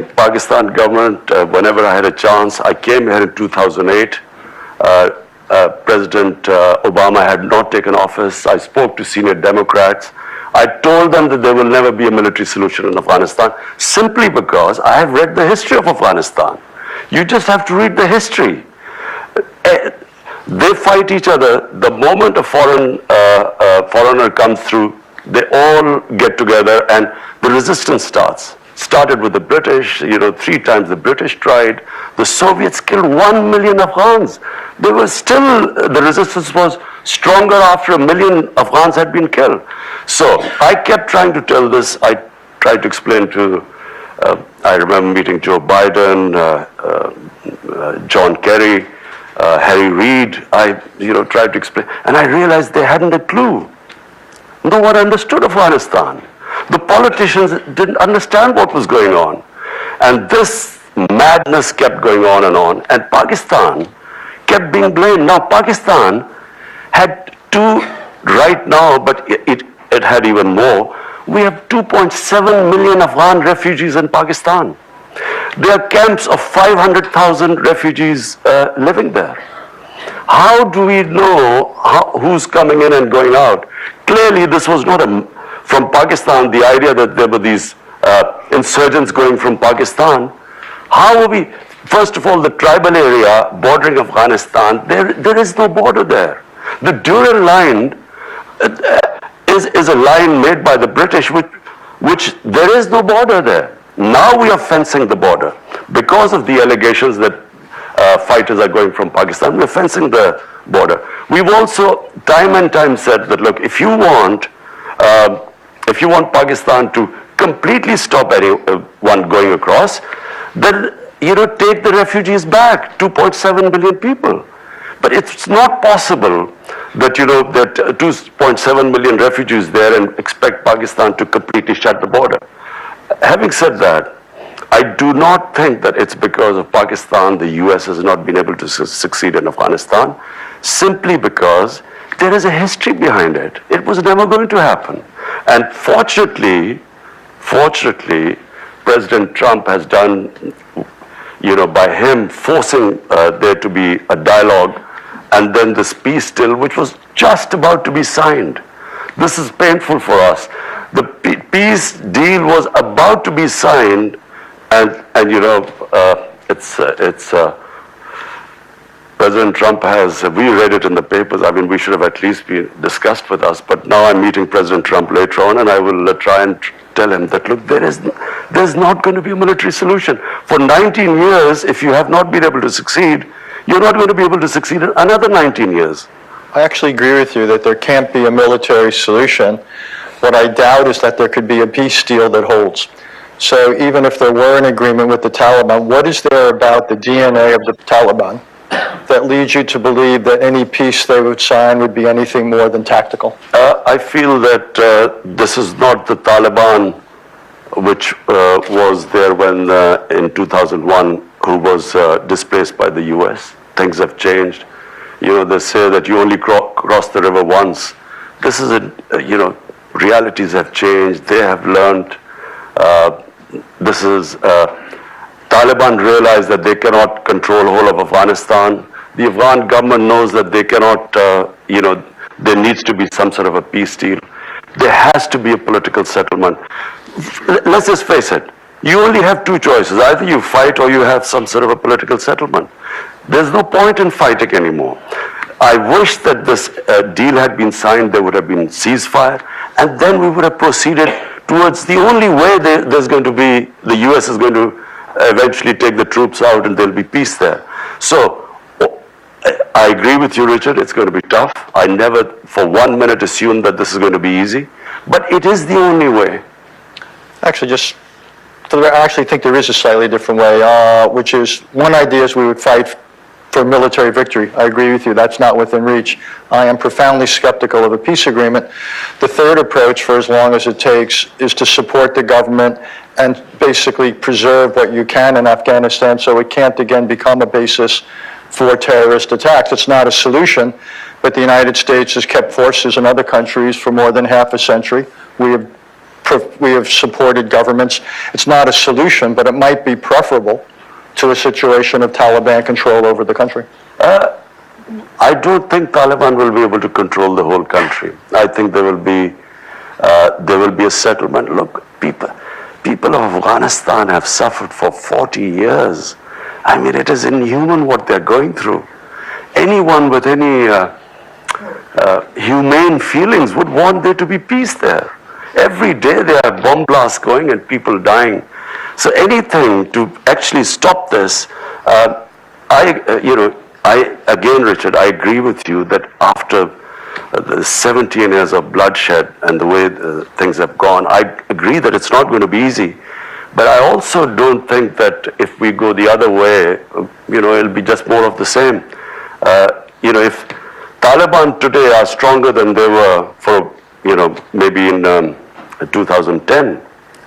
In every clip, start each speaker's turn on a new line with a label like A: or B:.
A: Pakistan government whenever I had a chance. I came here in 2008. President Obama had not taken office. I spoke to senior Democrats. I told them that there will never be a military solution in Afghanistan, simply because I have read the history of Afghanistan. You just have to read the history. They fight each other. The moment a foreigner comes through, they all get together and the resistance starts. Started with the British, 3 times the British tried. The Soviets killed 1 million Afghans. They were still, the resistance was stronger after 1 million Afghans had been killed. So I kept trying to tell this. I tried to explain to, I remember meeting Joe Biden, John Kerry, Harry Reid. I tried to explain, and I realized they hadn't a clue. No one understood Afghanistan. The politicians didn't understand what was going on. And this madness kept going on, and Pakistan kept being blamed. Now, Pakistan had 2 right now, but it had even more. We have 2.7 million Afghan refugees in Pakistan. There are camps of 500,000 refugees living there. How do we know who's coming in and going out? Clearly, this was not from Pakistan, the idea that there were these insurgents going from Pakistan. How are we? First of all, the tribal area bordering Afghanistan, there is no border there. The Durand line is a line made by the British, which there is no border there. Now we are fencing the border. Because of the allegations that fighters are going from Pakistan, we're fencing the border. We've also time and time said that, look, if you want Pakistan to completely stop anyone going across, then take the refugees back, 2.7 billion people. But it's not possible that that 2.7 million refugees there and expect Pakistan to completely shut the border. Having said that, I do not think that it's because of Pakistan the US has not been able to succeed in Afghanistan, simply because there is a history behind it. It was never going to happen. And fortunately, President Trump has done, by him forcing there to be a dialogue, and then this peace deal, which was just about to be signed. This is painful for us. The peace deal was about to be signed, and President Trump has, we read it in the papers. I mean, we should have at least been discussed with us. But now I'm meeting President Trump later on, and I will try and tell him that, look, there's not going to be a military solution. For 19 years, if you have not been able to succeed, you're not going to be able to succeed in another 19 years.
B: I actually agree with you that there can't be a military solution. What I doubt is that there could be a peace deal that holds. So even if there were an agreement with the Taliban, what is there about the DNA of the Taliban that leads you to believe that any peace they would sign would be anything more than tactical?
A: I feel that this is not the Taliban which was there when in 2001, who was displaced by the US. Things have changed. They say that you only cross the river once. This is realities have changed. They have learned. Taliban realize that they cannot control the whole of Afghanistan. The Afghan government knows that they cannot, there needs to be some sort of a peace deal. There has to be a political settlement. Let's just face it. You only have 2 choices. Either you fight or you have some sort of a political settlement. There's no point in fighting anymore. I wish that this deal had been signed, there would have been ceasefire, and then we would have proceeded towards the only way there's going to be, the US is going to eventually take the troops out and there'll be peace there. So, I agree with you, Richard, it's going to be tough. I never for 1 minute assumed that this is going to be easy, but it is the only way.
B: Actually, I actually think there is a slightly different way, which is, one idea is we would fight for military victory. I agree with you, that's not within reach. I am profoundly skeptical of a peace agreement. The third approach, for as long as it takes, is to support the government and basically preserve what you can in Afghanistan so it can't again become a basis for terrorist attacks. It's not a solution, but the United States has kept forces in other countries for more than half a century. We have we have supported governments. It's not a solution, but it might be preferable to a situation of Taliban control over the country.
A: I don't think Taliban will be able to control the whole country. I think there will be a settlement. Look, people of Afghanistan have suffered for 40 years. I mean, it is inhuman what they're going through. Anyone with any humane feelings would want there to be peace there. Every day there are bomb blasts going and people dying. So anything to actually stop this, again, Richard, I agree with you that after the 17 years of bloodshed and the way things have gone, I agree that it's not going to be easy. But I also don't think that if we go the other way, it'll be just more of the same. If Taliban today are stronger than they were for, maybe in 2010,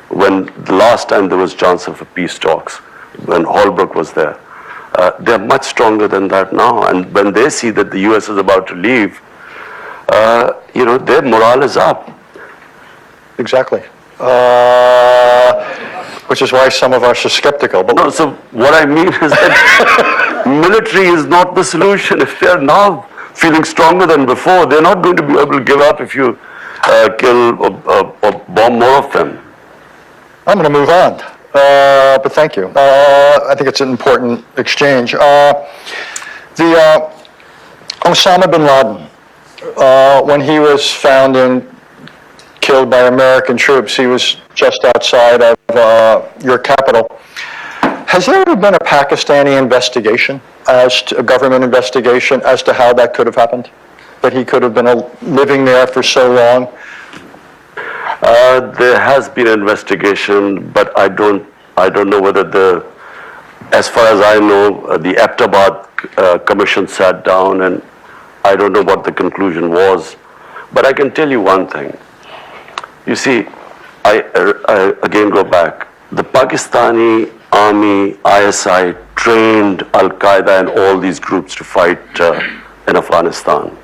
A: when the last time there was chance of a peace talks, when Holbrooke was there, they're much stronger than that now. And when they see that the US is about to leave, their morale is up.
B: Exactly. Which is why some of us are skeptical. But
A: no, so what I mean is that military is not the solution. If they're now feeling stronger than before, they're not going to be able to give up if you kill or bomb more of them.
B: I'm going to move on, but thank you. I think it's an important exchange. Osama bin Laden, when he was found and killed by American troops, he was just outside of your capital. Has there ever been a Pakistani investigation, a government investigation, as to how that could have happened? That he could have been living there for so long?
A: There has been an investigation, but I don't know whether as far as I know, the Abbottabad commission sat down, and I don't know what the conclusion was. But I can tell you one thing. You see, I again go back. The Pakistani army, ISI, trained Al-Qaeda and all these groups to fight in Afghanistan.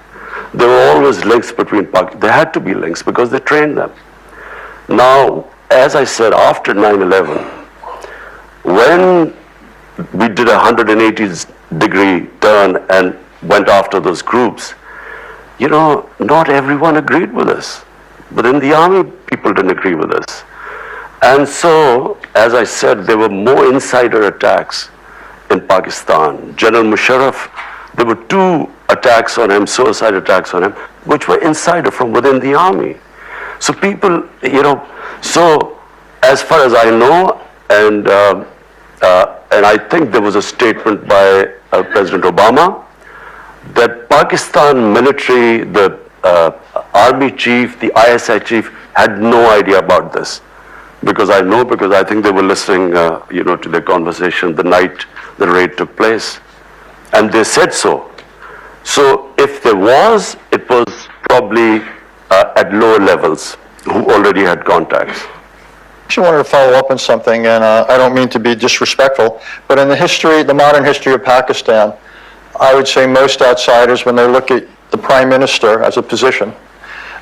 A: There were always links between there had to be links because they trained them. Now, as I said, after 9/11, when we did a 180-degree turn and went after those groups, not everyone agreed with us. But in the army, people didn't agree with us. And so, as I said, there were more insider attacks in Pakistan. General Musharraf, there were 2 attacks on him, suicide attacks on him, which were insider from within the army. So people, so as far as I know, and I think there was a statement by President Obama that Pakistan military, the army chief, the ISI chief had no idea about this. Because I think they were listening, to the conversation the night the raid took place. And they said so. So if there was, it was probably at lower levels who already had contacts.
B: I actually wanted to follow up on something, and I don't mean to be disrespectful, but in the modern history of Pakistan, I would say most outsiders, when they look at the prime minister as a position,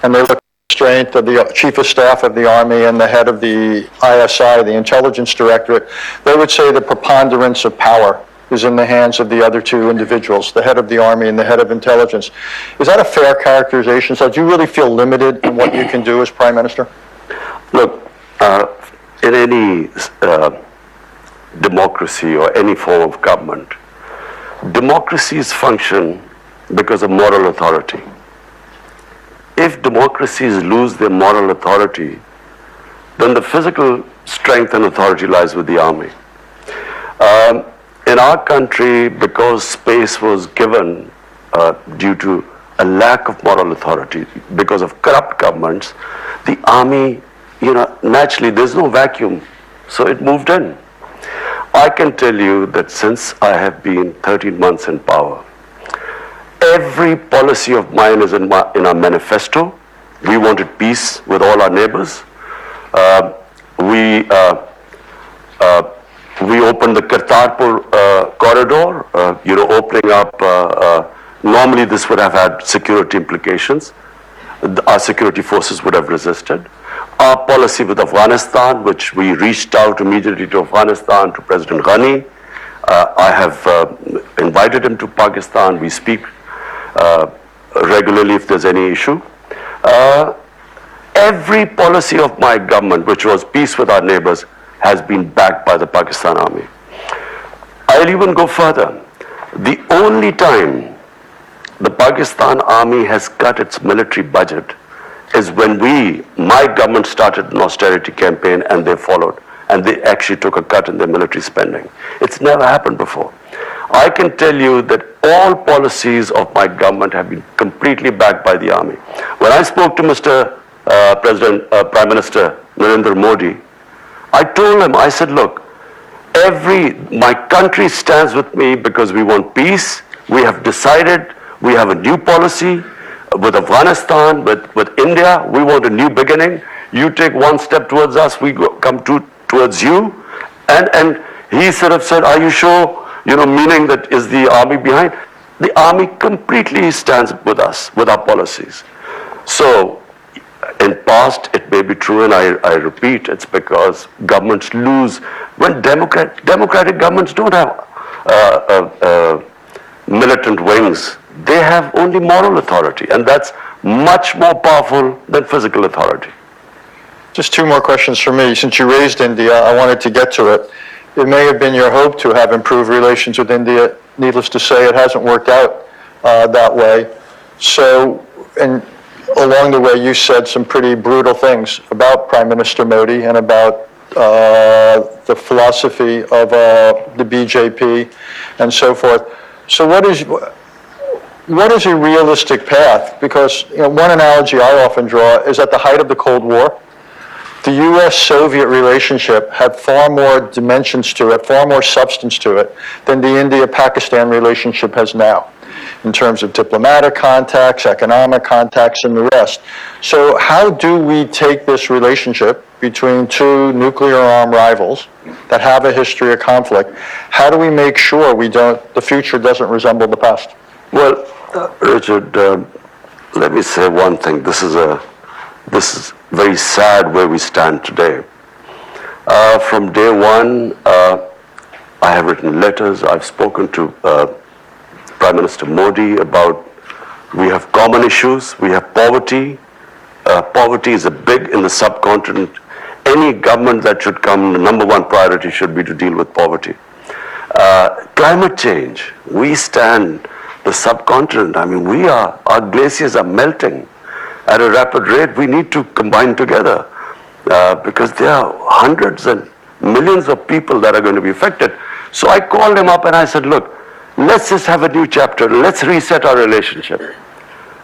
B: and they look at the strength of the chief of staff of the army and the head of the ISI, the intelligence directorate, they would say the preponderance of power is in the hands of the other 2 individuals, the head of the army and the head of intelligence. Is that a fair characterization? So do you really feel limited in what you can do as prime minister?
A: Look, in any democracy or any form of government, democracies function because of moral authority. If democracies lose their moral authority, then the physical strength and authority lies with the army. In our country, because space was given due to a lack of moral authority, because of corrupt governments, the army, naturally there's no vacuum, so it moved in. I can tell you that since I have been 13 months in power, every policy of mine is in our manifesto. We wanted peace with all our neighbors. We opened the Kartarpur corridor, opening up. Normally this would have had security implications. Our security forces would have resisted. Our policy with Afghanistan, which we reached out immediately to Afghanistan, to President Ghani. I have invited him to Pakistan. We speak regularly if there's any issue. Every policy of my government, which was peace with our neighbors, has been backed by the Pakistan Army. I'll even go further. The only time the Pakistan Army has cut its military budget is when my government started an austerity campaign and they followed, and they actually took a cut in their military spending. It's never happened before. I can tell you that all policies of my government have been completely backed by the army. When I spoke to Mr. Prime Minister Narendra Modi, I told him, I said, look, my country stands with me because we want peace. We have decided, we have a new policy with Afghanistan, with India. We want a new beginning. You take one step towards us, we come towards you. And he sort of said, are you sure? Meaning that is the army behind? The army completely stands with us, with our policies. So, in past, it may be true, and I repeat, it's because governments lose. When democratic governments don't have militant wings, they have only moral authority, and that's much more powerful than physical authority.
B: Just two more questions for me. Since you raised India, I wanted to get to it. It may have been your hope to have improved relations with India. Needless to say, it hasn't worked out that way. So, and along the way, you said some pretty brutal things about Prime Minister Modi and about the philosophy of the BJP and so forth. So what is a realistic path? Because one analogy I often draw is at the height of the Cold War, the U.S.-Soviet relationship had far more dimensions to it, far more substance to it, than the India-Pakistan relationship has now, in terms of diplomatic contacts, economic contacts, and the rest. So how do we take this relationship between two nuclear-armed rivals that have a history of conflict? How do we make sure the future doesn't resemble the past?
A: Well, Richard, let me say one thing. This is very sad where we stand today. From day one, I have written letters. I've spoken to Prime Minister Modi about we have common issues. We have poverty. Poverty is big in the subcontinent. Any government that should come, the number one priority should be to deal with poverty. Climate change. We stand the subcontinent. I mean, our glaciers are melting at a rapid rate. We need to combine together because there are hundreds and millions of people that are going to be affected. So I called him up and I said, look, let's just have a new chapter. Let's reset our relationship.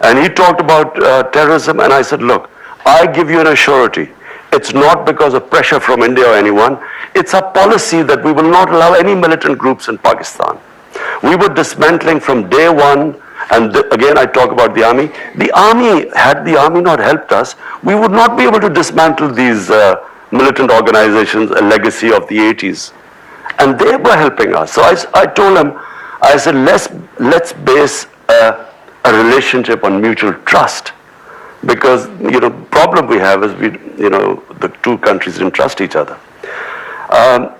A: And he talked about terrorism, and I said, look, I give you an assurity. It's not because of pressure from India or anyone. It's a policy that we will not allow any militant groups in Pakistan. We were dismantling from day one, and again I talk about the army. Had the army not helped us, we would not be able to dismantle these militant organizations, a legacy of the 80s. And they were helping us. So I told him, I said, let's base a relationship on mutual trust. Because, problem we have is the two countries didn't trust each other. Our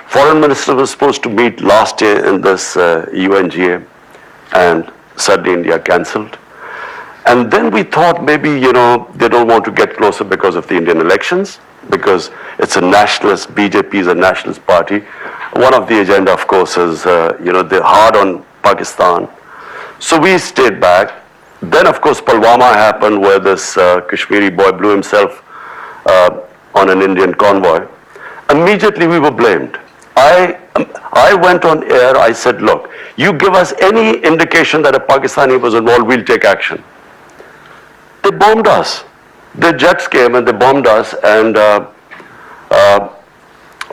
A: foreign minister was supposed to meet last year in this UNGA, and suddenly India cancelled. And then we thought maybe, they don't want to get closer because of the Indian elections, because it's a nationalist, BJP is a nationalist party. One of the agenda, of course, is, they're hard on Pakistan. So we stayed back. Then, of course, Pulwama happened, where this Kashmiri boy blew himself on an Indian convoy. Immediately we were blamed. I went on air, I said, look, you give us any indication that a Pakistani was involved, we'll take action. They bombed us. The jets came and they bombed us, and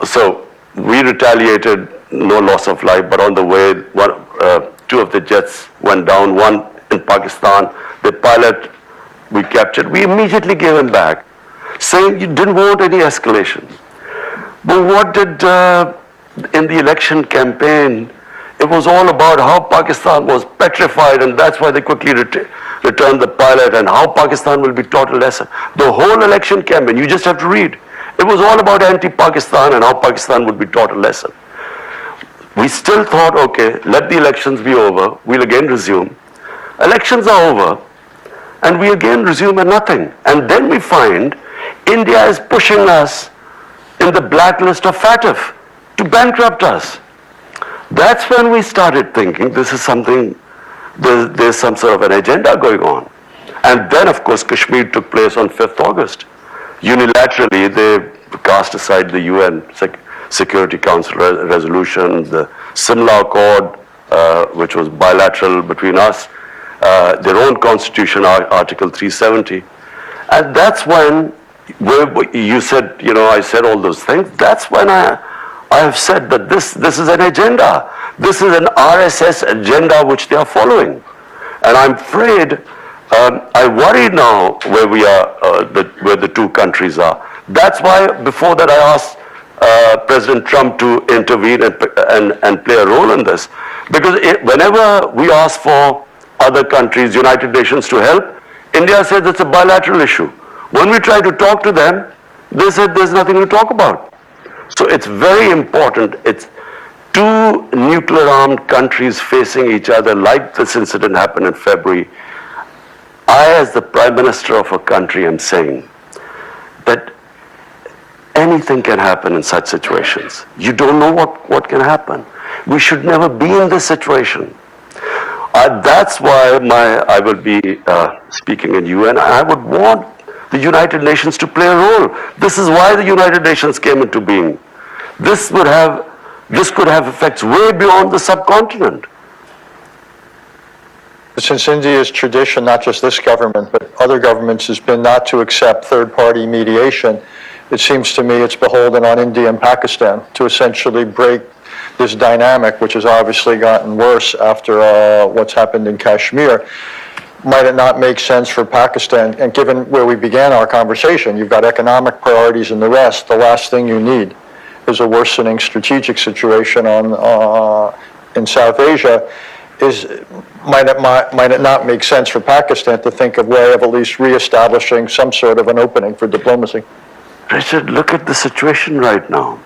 A: so we retaliated, no loss of life, but on the way, two of the jets went down, one in Pakistan. The pilot we captured, we immediately gave him back, saying you didn't want any escalation. But what did, in the election campaign, it was all about how Pakistan was petrified, and that's why they quickly returned the pilot. pilot and how Pakistan will be taught a lesson. The whole election campaign, you just have to read. It was all about anti-Pakistan and how Pakistan would be taught a lesson. We still thought, okay, let the elections be over, we'll again resume. Elections are over, and we again resume at nothing. And then we find India is pushing us in the blacklist of FATF to bankrupt us. That's when we started thinking this is something, there's some sort of an agenda going on. And then, of course, Kashmir took place on 5th August. Unilaterally, they cast aside the UN Security Council resolution, the Simla Accord, which was bilateral between us, their own constitution, Article 370. And that's when you said, I said all those things. That's when I have said that this is an agenda. This is an RSS agenda which they are following. And I'm afraid, I worry now where we are, where the two countries are. That's why before that I asked President Trump to intervene and play a role in this. Because whenever we ask for other countries, United Nations to help, India says it's a bilateral issue. When we try to talk to them, they said there's nothing to talk about. So it's very important. It's two nuclear-armed countries facing each other like this incident happened in February. I, as the Prime Minister of a country, am saying that anything can happen in such situations. You don't know what can happen. We should never be in this situation. That's why I will be speaking in UN. I would want the United Nations to play a role. This is why the United Nations came into being. This could have effects way beyond the subcontinent.
B: Since India's tradition, not just this government, but other governments, has been not to accept third-party mediation, it seems to me it's beholden on India and Pakistan to essentially break this dynamic, which has obviously gotten worse after what's happened in Kashmir. Might it not make sense for Pakistan, and given where we began our conversation, you've got economic priorities and the rest, the last thing you need is a worsening strategic situation in South Asia. Might it not make sense for Pakistan to think of a way of at least reestablishing some sort of an opening for diplomacy?
A: Richard, look at the situation right now.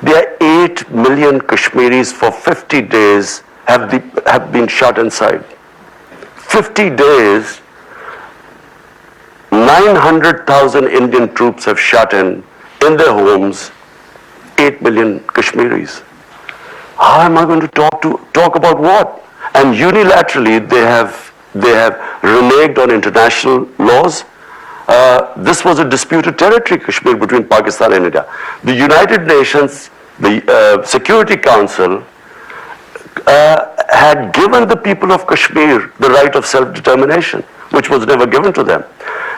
A: There are 8 million Kashmiris for 50 days have been shut inside. 50 days, 900,000 Indian troops have shut in their homes, 8 million Kashmiris. How am I going to talk about what? And unilaterally, they have reneged on international laws. This was a disputed territory, Kashmir, between Pakistan and India. The United Nations, the Security Council, had given the people of Kashmir the right of self-determination, which was never given to them.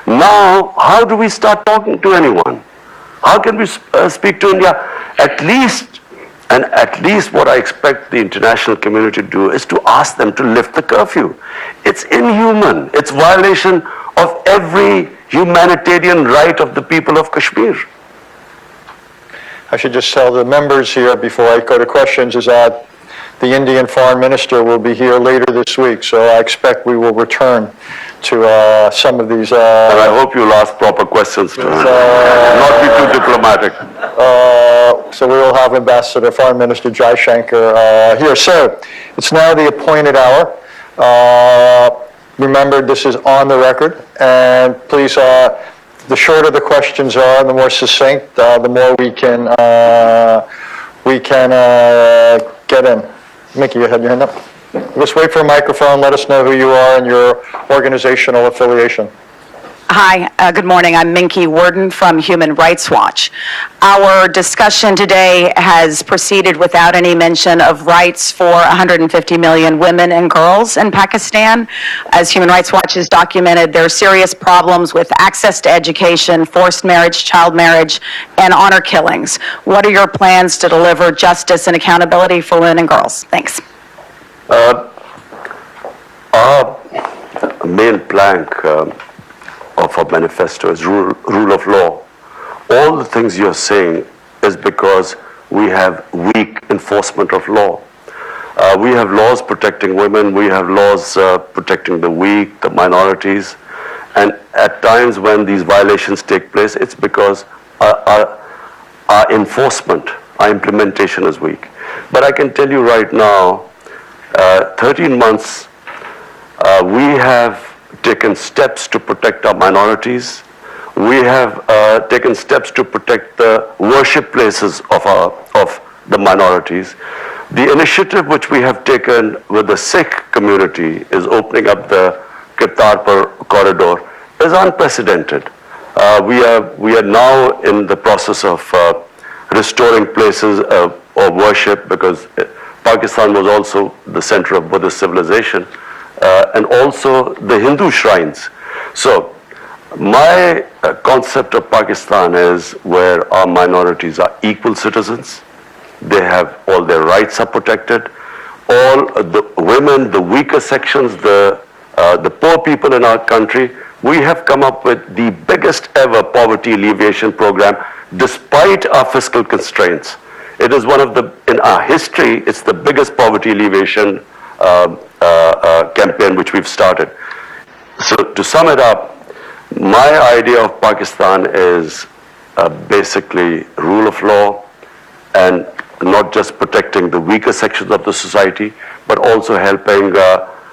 A: Now, how do we start talking to anyone? How can we speak to India? At least what I expect the international community to do is to ask them to lift the curfew. It's inhuman. It's violation of every humanitarian right of the people of Kashmir.
B: I should just tell the members here before I go to questions is that the Indian Foreign Minister will be here later this week, so I expect we will return to some of these.
A: And I hope you'll ask proper questions to him, not be too diplomatic.
B: So we will have Ambassador Foreign Minister Jai Shankar here. So it's now the appointed hour. Remember, this is on the record, and please, the shorter the questions are, the more succinct, the more we can get in. Mickey, you had your hand up. Just wait for a microphone. Let us know who you are and your organizational affiliation.
C: Hi, good morning. I'm Minky Worden from Human Rights Watch. Our discussion today has proceeded without any mention of rights for 150 million women and girls in Pakistan. As Human Rights Watch has documented, there are serious problems with access to education, forced marriage, child marriage, and honor killings. What are your plans to deliver justice and accountability for women and girls? Thanks.
A: Our main plank of our manifesto is rule of law. All the things you're saying is because we have weak enforcement of law. We have laws protecting women. We have laws protecting the weak, the minorities. And at times when these violations take place, it's because our enforcement, our implementation is weak. But I can tell you right now, 13 months, we have taken steps to protect our minorities. We have taken steps to protect the worship places of the minorities. The initiative which we have taken with the Sikh community is opening up the Kartarpur corridor is unprecedented. We are now in the process of restoring places of worship, because Pakistan was also the center of Buddhist civilization, and also the Hindu shrines. So my concept of Pakistan is where our minorities are equal citizens. They have all their rights are protected. All the women, the weaker sections, the poor people in our country, we have come up with the biggest ever poverty alleviation program despite our fiscal constraints. It is one of the, in our history, it's the biggest poverty alleviation campaign which we've started. So to sum it up, my idea of Pakistan is basically rule of law, and not just protecting the weaker sections of the society, but also helping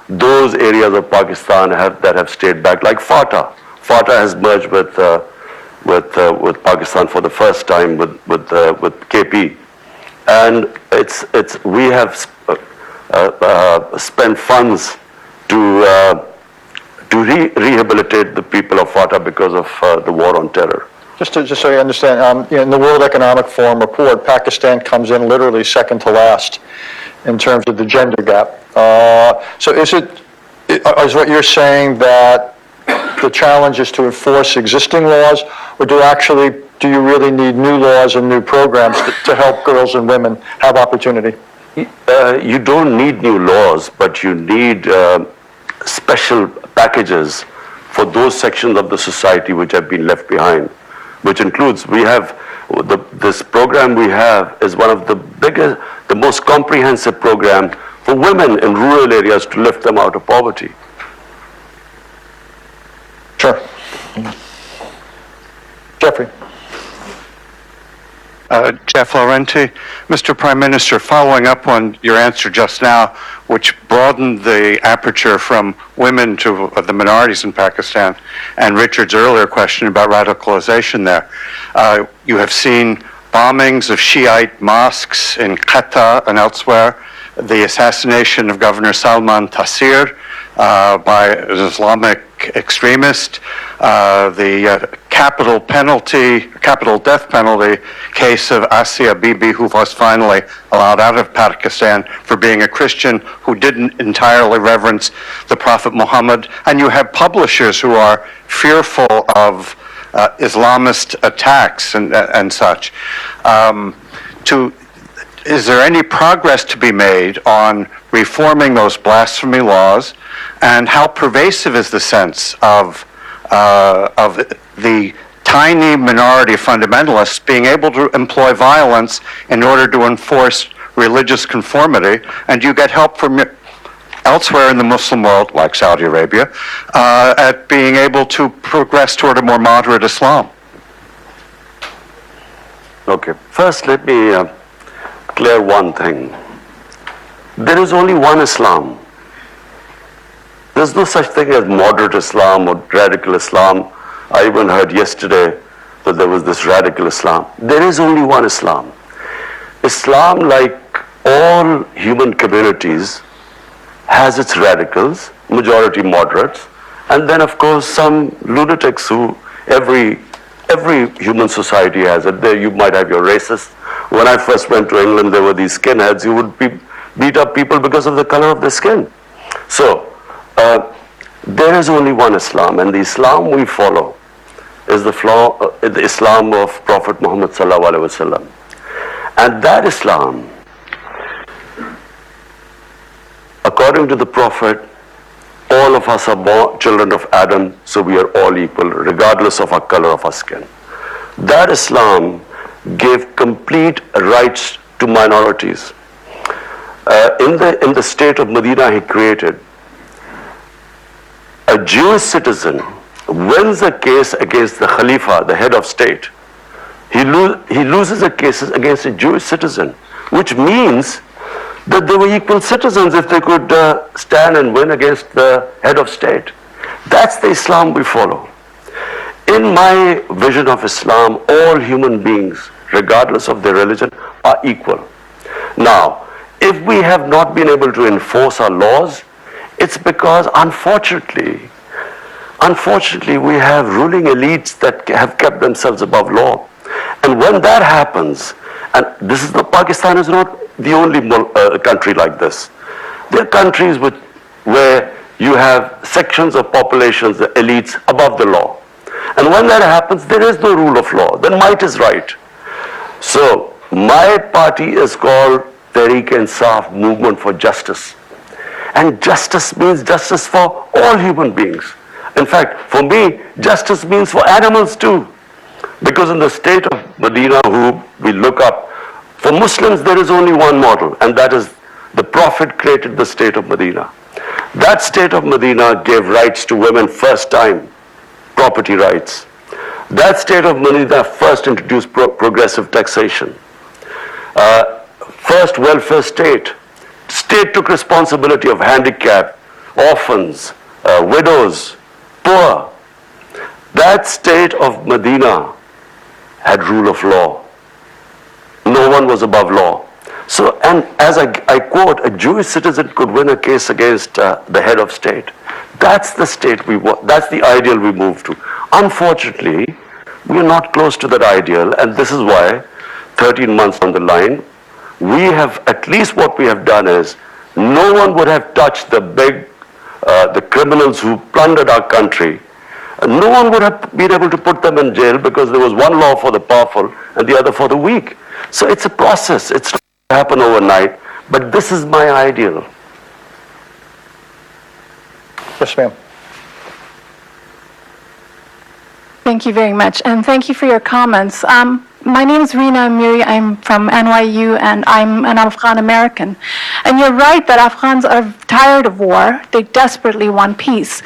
A: those areas of Pakistan that have stayed back, like FATA. FATA has merged with Pakistan for the first time with KP, and we have spent funds to rehabilitate the people of FATA because of the war on terror.
B: Just so you understand, in the World Economic Forum report, Pakistan comes in literally second to last in terms of the gender gap. So is what you're saying that the challenge is to enforce existing laws, or do you really need new laws and new programs to help girls and women have opportunity?
A: You don't need new laws, but you need special packages for those sections of the society which have been left behind, which includes, this program we have is one of the biggest, the most comprehensive program for women in rural areas to lift them out of poverty.
B: Sure. Jeffrey.
D: Jeff Laurenti. Mr. Prime Minister, following up on your answer just now, which broadened the aperture from women to the minorities in Pakistan, and Richard's earlier question about radicalization there, you have seen bombings of Shiite mosques in Quetta and elsewhere, the assassination of Governor Salman Taseer by an Islamic extremist, the capital death penalty case of Asia Bibi, who was finally allowed out of Pakistan for being a Christian who didn't entirely reverence the Prophet Muhammad. And you have publishers who are fearful of Islamist attacks and such. Is there any progress to be made on reforming those blasphemy laws, and how pervasive is the sense of the tiny minority of fundamentalists being able to employ violence in order to enforce religious conformity? And do you get help from elsewhere in the Muslim world, like Saudi Arabia, at being able to progress toward a more moderate Islam?
A: Okay, first let me clear one thing. There is only one Islam. There's no such thing as moderate Islam or radical Islam. I even heard yesterday that there was this radical Islam. There is only one Islam. Islam, like all human communities, has its radicals, majority moderates, and then of course some lunatics who every human society has it. There you might have your racists. When I first went to England, there were these skinheads who would beat up people because of the color of their skin. So there is only one Islam, and the Islam we follow is the Islam of Prophet Muhammad sallallahu alaihi wasallam. And that Islam, according to the Prophet, all of us are born children of Adam, so we are all equal, regardless of our color of our skin. That Islam gave complete rights to minorities. in the state of Medina he created, a Jewish citizen wins a case against the Khalifa, the head of state. He loses a case against a Jewish citizen, which means that they were equal citizens if they could stand and win against the head of state. That's the Islam we follow. In my vision of Islam, all human beings, regardless of their religion, are equal. Now, if we have not been able to enforce our laws, it's because unfortunately we have ruling elites that have kept themselves above law. And when that happens, and Pakistan is not the only country like this. There are countries where you have sections of populations, the elites, above the law. And when that happens, there is no rule of law. Then might is right. So my party is called Tehreek-e-Insaf, Movement for Justice. And justice means justice for all human beings. In fact, for me, justice means for animals too. Because in the state of Medina, who we look up, for Muslims there is only one model, and that is the Prophet created the state of Medina. That state of Medina gave rights to women first time, property rights. That state of Medina first introduced progressive taxation. First welfare state. State took responsibility of handicapped, orphans, widows, poor. That state of Medina had rule of law. No one was above law. So, and as I quote, a Jewish citizen could win a case against the head of state. That's the state we want. That's the ideal we move to. Unfortunately, we are not close to that ideal, and this is why 13 months on the line, we have, at least what we have done is, no one would have touched the criminals who plundered our country. No one would have been able to put them in jail because there was one law for the powerful and the other for the weak. So it's a process. It's not going to happen overnight, but this is my ideal.
B: Yes, ma'am.
E: Thank you very much, and thank you for your comments. My name is Reena Amiri. I'm from NYU, and I'm an Afghan American. And you're right that Afghans are tired of war. They desperately want peace.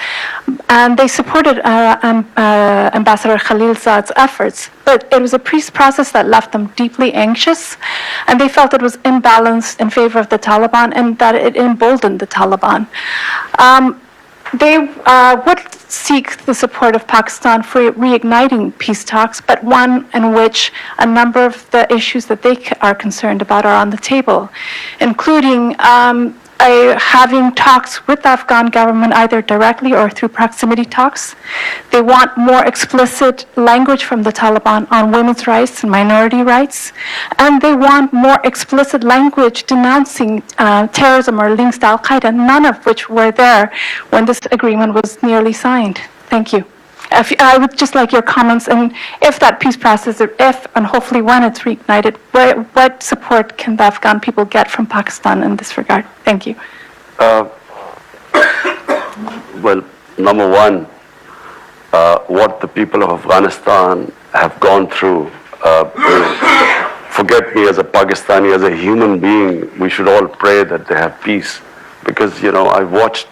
E: And they supported Ambassador Khalilzad's efforts. But it was a peace process that left them deeply anxious, and they felt it was imbalanced in favor of the Taliban and that it emboldened the Taliban. They would seek the support of Pakistan for reigniting peace talks, but one in which a number of the issues that they are concerned about are on the table, including having talks with the Afghan government either directly or through proximity talks. They want more explicit language from the Taliban on women's rights and minority rights, and they want more explicit language denouncing terrorism or links to Al-Qaeda, none of which were there when this agreement was nearly signed. Thank you. I would just like your comments, and if that peace process, if and hopefully when it's reignited, what support can the Afghan people get from Pakistan in this regard? Thank you.
A: Well, number one, what the people of Afghanistan have gone through, forget me as a Pakistani, as a human being, we should all pray that they have peace. Because, you know, I've watched,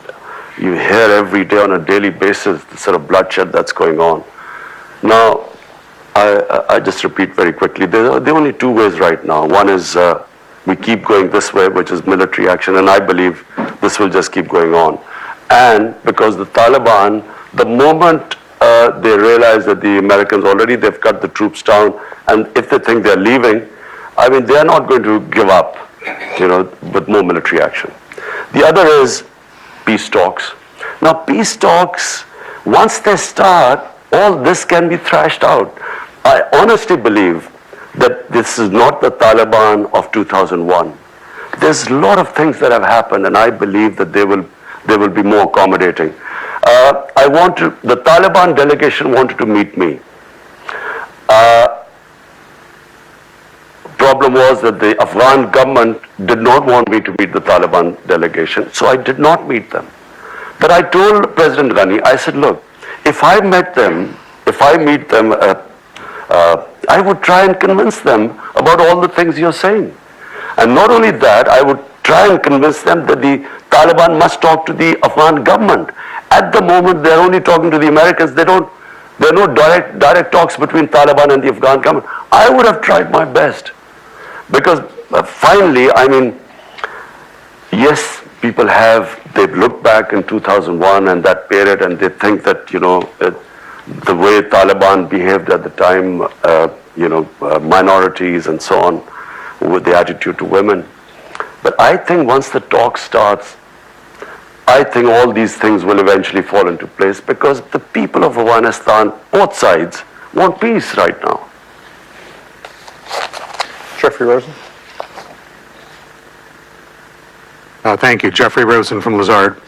A: you hear every day on a daily basis the sort of bloodshed that's going on. Now, I just repeat very quickly, there are only two ways right now. One is we keep going this way, which is military action, and I believe this will just keep going on. And because the Taliban, the moment they realize that the Americans already, they've cut the troops down, and if they think they're leaving, I mean, they're not going to give up, you know, with more military action. The other is peace talks. Now, peace talks, once they start, all this can be thrashed out. I honestly believe that this is not the Taliban of 2001. There's a lot of things that have happened, and I believe that they will be more accommodating. The Taliban delegation wanted to meet me. Problem was that the Afghan government did not want me to meet the Taliban delegation, so I did not meet them. But I told President Ghani, I said, look, if I meet them, I would try and convince them about all the things you're saying. And not only that, I would try and convince them that the Taliban must talk to the Afghan government. At the moment, they're only talking to the Americans. There are no direct talks between Taliban and the Afghan government. I would have tried my best. Because finally, I mean, yes, people they've looked back in 2001 and that period, and they think that, the way Taliban behaved at the time, minorities and so on, with the attitude to women. But I think once the talk starts, I think all these things will eventually fall into place because the people of Afghanistan, both sides, want peace right now.
B: Jeffrey Rosen.
F: Thank you. Jeffrey Rosen from Lazard.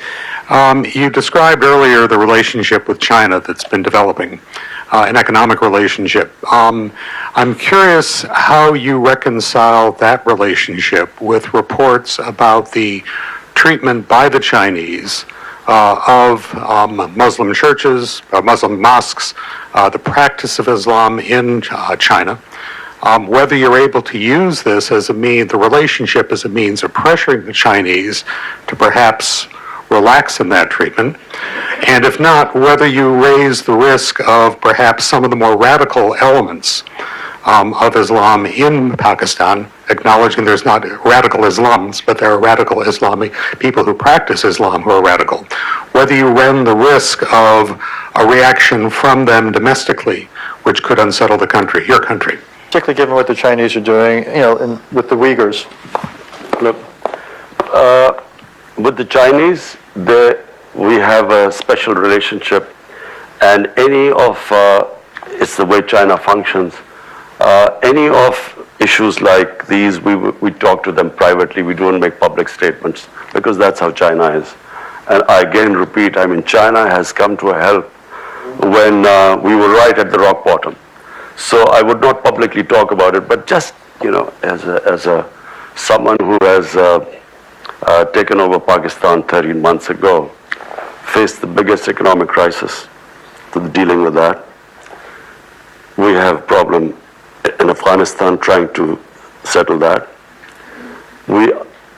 F: You described earlier the relationship with China that's been developing, an economic relationship. I'm curious how you reconcile that relationship with reports about the treatment by the Chinese of Muslim churches, Muslim mosques, the practice of Islam in China. Whether you're able to use this as the relationship as a means of pressuring the Chinese to perhaps relax in that treatment, and if not, whether you raise the risk of perhaps some of the more radical elements of Islam in Pakistan, acknowledging there's not radical Islams, but there are radical Islamic people who practice Islam who are radical, whether you run the risk of a reaction from them domestically, which could unsettle the country, your country.
B: Particularly given what the Chinese are doing, with the Uyghurs.
A: Look, with the Chinese, we have a special relationship, and it's the way China functions. Any of issues like these, we talk to them privately. We don't make public statements because that's how China is. And I again repeat, China has come to a help when we were right at the rock bottom. So I would not publicly talk about it, but just as someone who has taken over Pakistan 13 months ago, faced the biggest economic crisis, to dealing with that. We have a problem in Afghanistan trying to settle that. We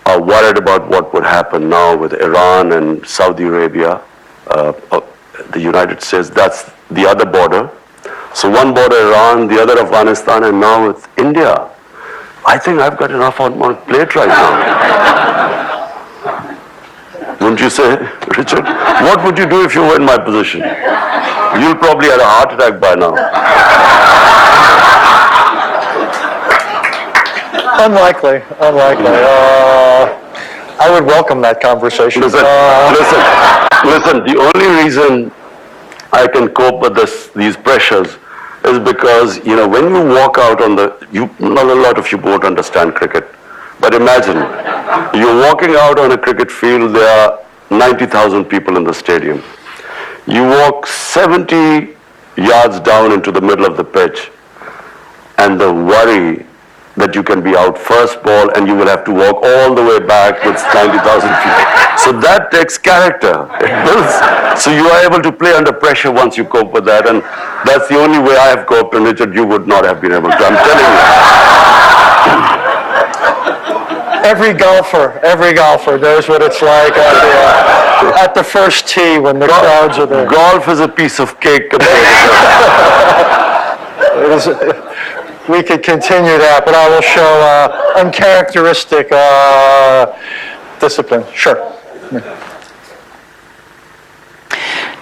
A: are worried about what would happen now with Iran and Saudi Arabia, the United States. That's the other border. So one border Iran, the other Afghanistan, and now with India. I think I've got enough on my plate right now. Wouldn't you say, Richard? What would you do if you were in my position? You'll probably have a heart attack by now.
B: Unlikely. I would welcome that conversation.
A: Listen, the only reason I can cope with these pressures is because, when you walk out on not a lot of you won't understand cricket, but imagine, you're walking out on a cricket field, there are 90,000 people in the stadium. You walk 70 yards down into the middle of the pitch, and the worry that you can be out first ball and you will have to walk all the way back with 90,000 people. So that takes character. It builds. So you are able to play under pressure once you cope with that, and that's the only way I have coped, and Richard, you would not have been able to. I'm telling you.
B: Every golfer knows what it's like at the first tee when the crowds are there.
A: Golf is a piece of cake compared to
B: We could continue that, but I will show uncharacteristic discipline. Sure.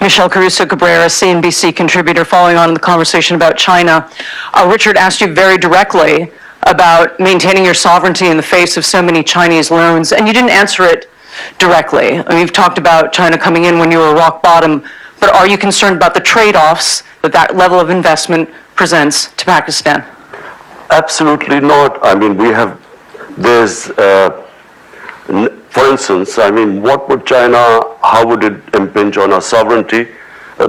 G: Michelle Caruso Cabrera, CNBC contributor, following on in the conversation about China. Richard asked you very directly about maintaining your sovereignty in the face of so many Chinese loans, and you didn't answer it directly. You've talked about China coming in when you were rock bottom, but are you concerned about the trade-offs that level of investment presents to Pakistan?
A: Absolutely not. For instance, what would China, how would it impinge on our sovereignty?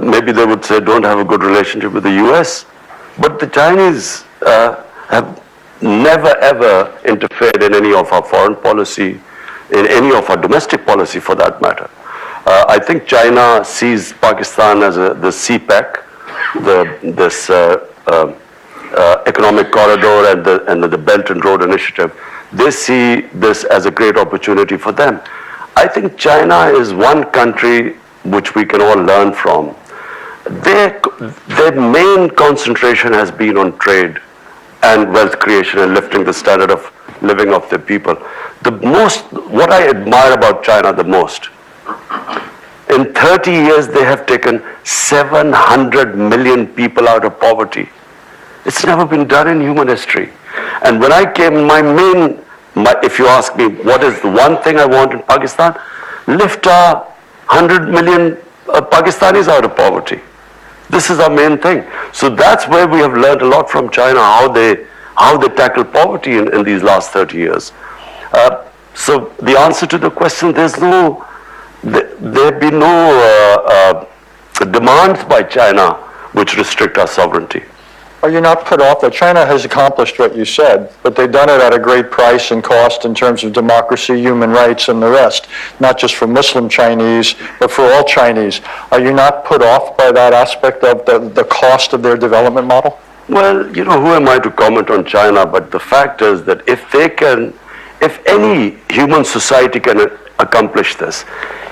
A: Maybe they would say, don't have a good relationship with the US. But the Chinese have never ever interfered in any of our foreign policy, in any of our domestic policy for that matter. I think China sees Pakistan as the CPEC, this economic corridor and the Belt and Road Initiative. they see this as a great opportunity for them. I think China is one country which we can all learn from. Their main concentration has been on trade and wealth creation and lifting the standard of living of their people. What I admire about China the most, in 30 years they have taken 700 million people out of poverty. It's never been done in human history. And when I came, if you ask me what is the one thing I want in Pakistan, lift 100 million Pakistanis out of poverty. This is our main thing. So that's where we have learned a lot from China, how they tackle poverty in these last 30 years. So the answer to the question, there have been no demands by China which restrict our sovereignty.
B: Are you not put off that China has accomplished what you said, but they've done it at a great price and cost in terms of democracy, human rights, and the rest, not just for Muslim Chinese, but for all Chinese? Are you not put off by that aspect of the cost of their development model?
A: Well, who am I to comment on China? But the fact is that if any human society can accomplish this,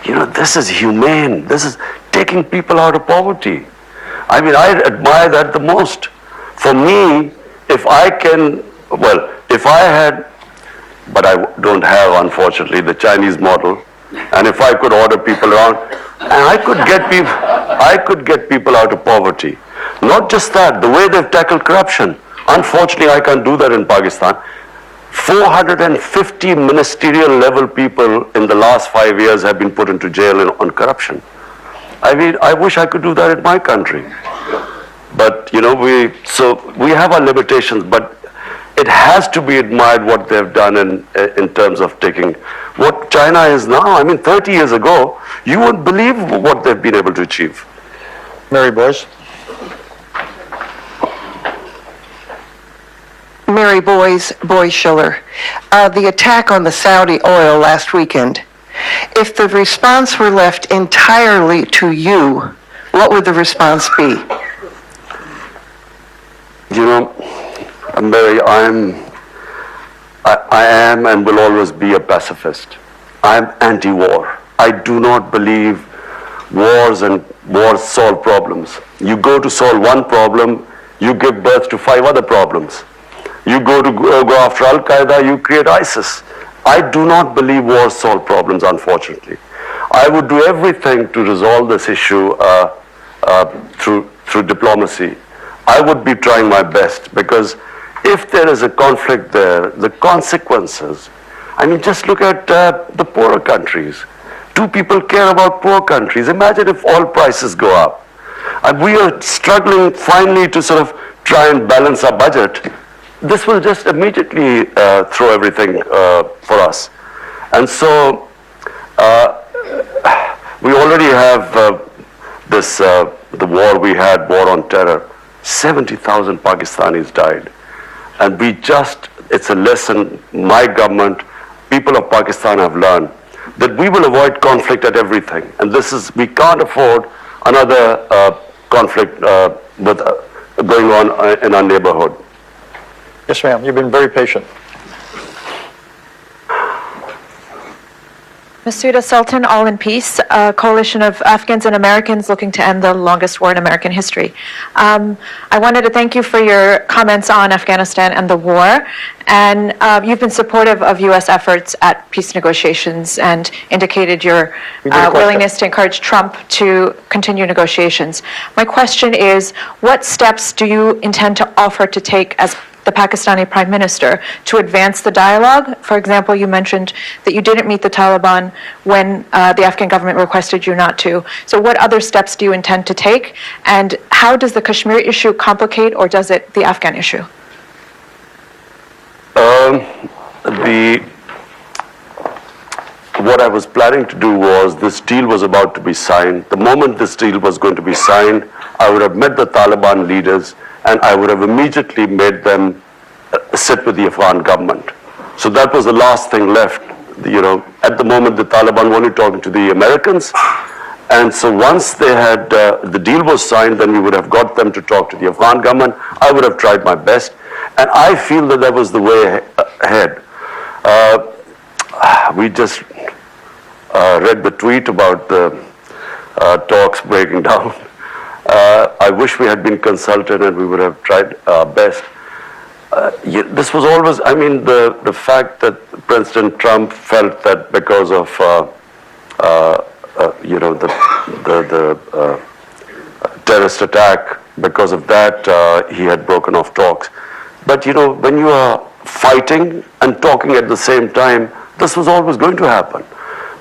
A: this is humane. This is taking people out of poverty. I mean, I admire that the most. For me, if I had, but I don't have, unfortunately, the Chinese model, and if I could order people around, and I could get people out of poverty. Not just that, the way they've tackled corruption. Unfortunately, I can't do that in Pakistan. 450 ministerial level people in the last 5 years have been put into jail on corruption. I mean, I wish I could do that in my country. But, we have our limitations, but it has to be admired what they've done in terms of taking what China is now. I mean, 30 years ago, you wouldn't believe what they've been able to achieve.
B: Mary Boyce.
H: Mary Boyce Schiller. The attack on the Saudi oil last weekend, if the response were left entirely to you, what would the response be?
A: Mary, I am and will always be a pacifist. I am anti-war. I do not believe wars solve problems. You go to solve one problem, you give birth to 5 other problems. You go after Al-Qaeda, you create ISIS. I do not believe wars solve problems, unfortunately. I would do everything to resolve this issue through diplomacy. I would be trying my best, because if there is a conflict there, the consequences, I mean, just look at the poorer countries. Do people care about poor countries? Imagine if oil prices go up. And we are struggling finally to sort of try and balance our budget. This will just immediately throw everything for us. And so we already have the war we had, war on terror. 70,000 Pakistanis died. And it's a lesson my government, people of Pakistan have learned, that we will avoid conflict at everything. And we can't afford another conflict going on in our neighborhood.
B: Yes, ma'am. You've been very patient.
I: Masuda Sultan, All in Peace, a coalition of Afghans and Americans looking to end the longest war in American history. I wanted to thank you for your comments on Afghanistan and the war. And you've been supportive of U.S. efforts at peace negotiations and indicated your willingness to encourage Trump to continue negotiations. My question is, what steps do you intend to offer to take as the Pakistani Prime Minister to advance the dialogue? For example, you mentioned that you didn't meet the Taliban when the Afghan government requested you not to. So what other steps do you intend to take? And how does the Kashmir issue complicate, or does it the Afghan issue?
A: What I was planning to do was, this deal was about to be signed. The moment this deal was going to be signed, I would have met the Taliban leaders and I would have immediately made them sit with the Afghan government. So that was the last thing left. At the moment the Taliban were only talking to the Americans. And so once they had, the deal was signed, then we would have got them to talk to the Afghan government. I would have tried my best. And I feel that was the way ahead. we just read the tweet about the talks breaking down. I wish we had been consulted and we would have tried our best. This was always, I mean, the fact that President Trump felt that because of, you know, the terrorist attack, because of that, he had broken off talks. But, you know, when you are fighting and talking at the same time, this was always going to happen.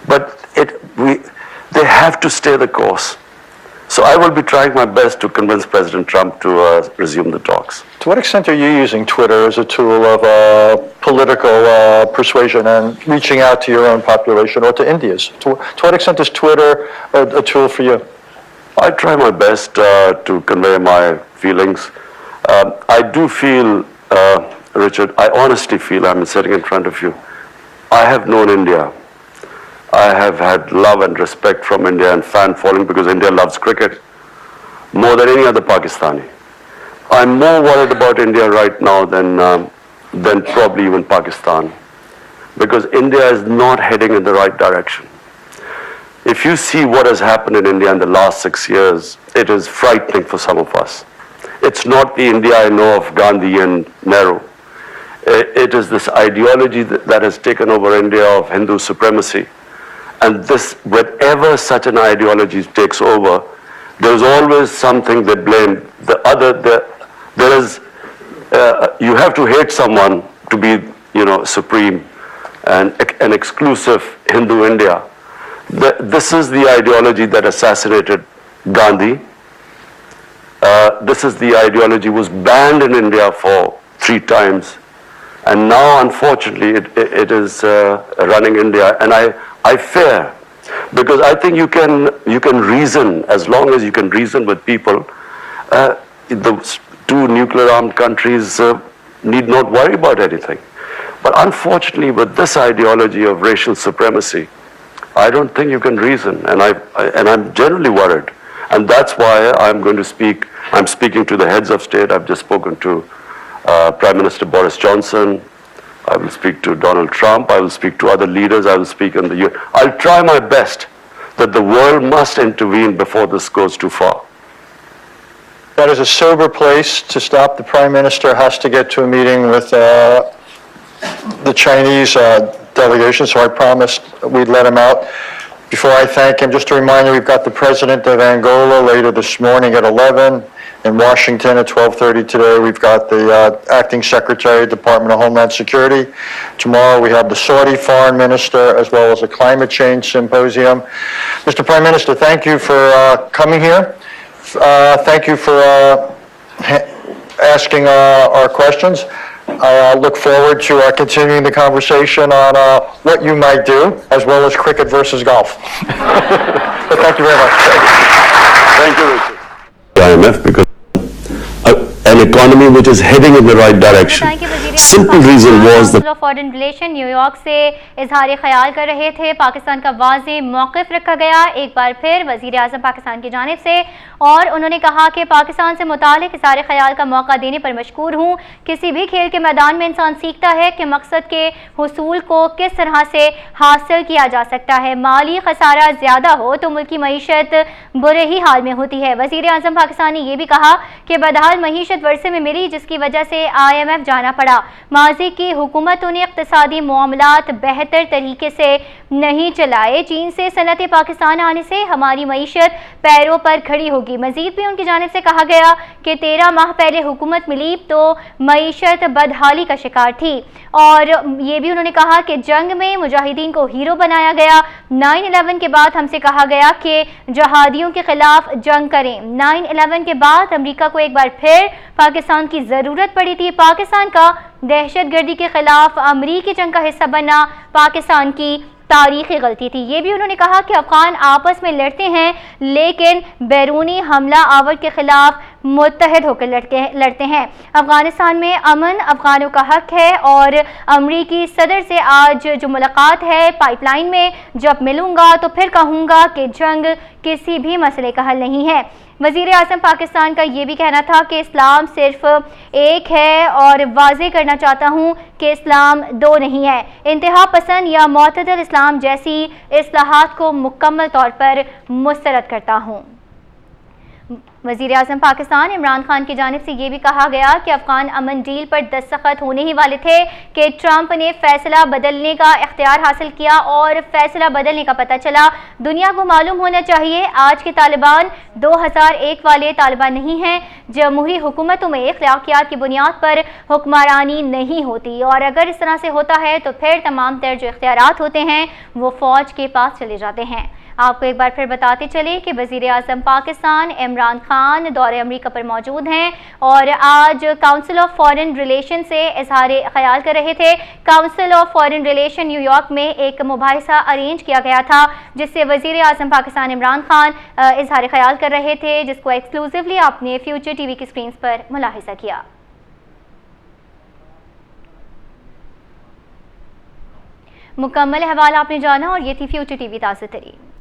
A: But they have to stay the course. So I will be trying my best to convince President Trump to resume the talks.
B: To what extent are you using Twitter as a tool of political persuasion and reaching out to your own population or to India's? To what extent is Twitter a tool for you?
A: I try my best to convey my feelings. I do feel, Richard, I honestly feel, I'm sitting in front of you, I have known India. I have had love and respect from India and fan following because India loves cricket more than any other Pakistani. I'm more worried about India right now than probably even Pakistan, because India is not heading in the right direction. If you see what has happened in India in the last 6 years, it is frightening for some of us. It's not the India I know of Gandhi and Nehru. It is this ideology that has taken over India of Hindu supremacy. And this, whenever such an ideology takes over, there's always something they blame. There is, you have to hate someone to be, you know, supreme and an exclusive Hindu India. This is the ideology that assassinated Gandhi. This is the ideology was banned in India for 3 times. And now, unfortunately, it is running India. And I fear, because I think you can reason, as long as you can reason with people, the 2 nuclear-armed countries need not worry about anything. But unfortunately, with this ideology of racial supremacy, I don't think you can reason, and I'm generally worried. And that's why I'm going to speak. I'm speaking to the heads of state. I've just spoken to Prime Minister Boris Johnson. I will speak to Donald Trump. I will speak to other leaders. I will speak in the UN. I'll try my best that the world must intervene before this goes too far.
B: That is a sober place to stop. The Prime Minister has to get to a meeting with the Chinese delegation, so I promised we'd let him out. Before I thank him, just a reminder, we've got the President of Angola later this morning at 11. In Washington at 12:30 today, we've got the Acting Secretary, Department of Homeland Security. Tomorrow we have the Saudi Foreign Minister as well as a climate change symposium. Mr. Prime Minister, thank you for coming here. Thank you for asking our questions. I look forward to continuing the conversation on what you might do, as well as cricket versus golf. But thank you very much.
A: Thank you, Richard. IMF, because an economy which is heading in the right direction. Simple reason was that
J: foreign relation New York से इजहार ख्याल कर रहे थे। पाकिस्तान का वाज़े मौक़िफ़ रखा गया एक बार फिर वज़ीर आज़म पाकिस्तान की जानिब से, और उन्होंने कहा कि पाकिस्तान से मुतालिक इजहार ख्याल का मौका देने पर मशकूर हूँ। किसी भी खेल के मैदान में इंसान सीखता है कि मकसद के हुसूल को किस तरह से हासिल किया जा सकता है। माली खसारा ज़्यादा हो तो मुल्क की मईशत बुरे ही हाल में होती है। वज़ीर आज़म पाकिस्तान ने यह भी कहा कि बदहाल मईशत वर्षे में मिली, जिसकी वजह से IMF जाना पड़ा। माजी की हुकूमतों ने इक़्तिसादी मामलात बेहतर तरीके से नहीं चलाए। चीन से सनअत पाकिस्तान आने से हमारी मईशत पैरों पर खड़ी होगी। मजीद भी उनकी जानिब से कहा गया कि 13 माह पहले हुकूमत मिली तो मईशत बदहाली का शिकार थी, और ये भी उन्होंने कहा कि जंग में मुजाहिदीन को हीरो बनाया गया। 9/11 के बाद हमसे कहा गया कि जहादियों के खिलाफ जंग करें। 9/11 के बाद अमेरिका को एक बार फिर पाकिस्तान की ज़रूरत पड़ी थी। पाकिस्तान का दहशतगर्दी के खिलाफ अमरीकी जंग का हिस्सा बनना पाकिस्तान की तारीखी गलती थी। ये भी उन्होंने कहा कि अफगान आपस में लड़ते हैं, लेकिन बैरूनी हमला आवर के खिलाफ मुत्तहिद होकर लड़ते हैं। अफगानिस्तान में अमन अफगानों का हक है और अमरीकी सदर से आज जो मुलाकात है पाइपलाइन में, जब मिलूंगा तो फिर कहूँगा कि जंग किसी भी मसले का हल नहीं है। वज़ीर आज़म पाकिस्तान का ये भी कहना था कि इस्लाम सिर्फ एक है और वाज़े करना चाहता हूँ कि इस्लाम दो नहीं है। इंतहा पसंद या मुतदल इस्लाम जैसी इस्लाहात को मुकम्मल तौर पर मुस्तरद करता हूँ। वज़ीर आज़म पाकिस्तान इमरान खान की जानिब से ये भी कहा गया कि अफगान अमन डील पर दस्तखत होने ही वाले थे कि ट्रंप ने फैसला बदलने का इख्तियार हासिल किया और फैसला बदलने का पता चला। दुनिया को मालूम होना चाहिए आज के तालिबान 2001 वाले तालिबान नहीं हैं। जमहूरी हुकूमतों में अखलाकियात की बुनियाद पर हुक्मरानी नहीं होती और अगर इस तरह से होता है तो फिर तमाम तर जो इख्तियारात होते हैं वो फ़ौज के पास चले जाते हैं। आपको एक बार फिर बताते चले कि वज़ीर आज़म पाकिस्तान इमरान खान दौरे अमरीका पर मौजूद हैं और आज काउंसिल ऑफ फॉरेन रिलेशन से इजहार ख्याल कर रहे थे। Council of foreign relation New York में एक मुबाहिसा अरेंज किया गया था जिससे वज़ीर आज़म पाकिस्तान इमरान खान इजहार ख्याल कर रहे थे, जिसको एक्सक्लूसिवली आपने फ्यूचर टीवी की स्क्रीन पर मुलाहिजा किया। मुकम्मल अहवाल आपने जाना और ये थी फ्यूचर टीवी ताज़ा तरीन।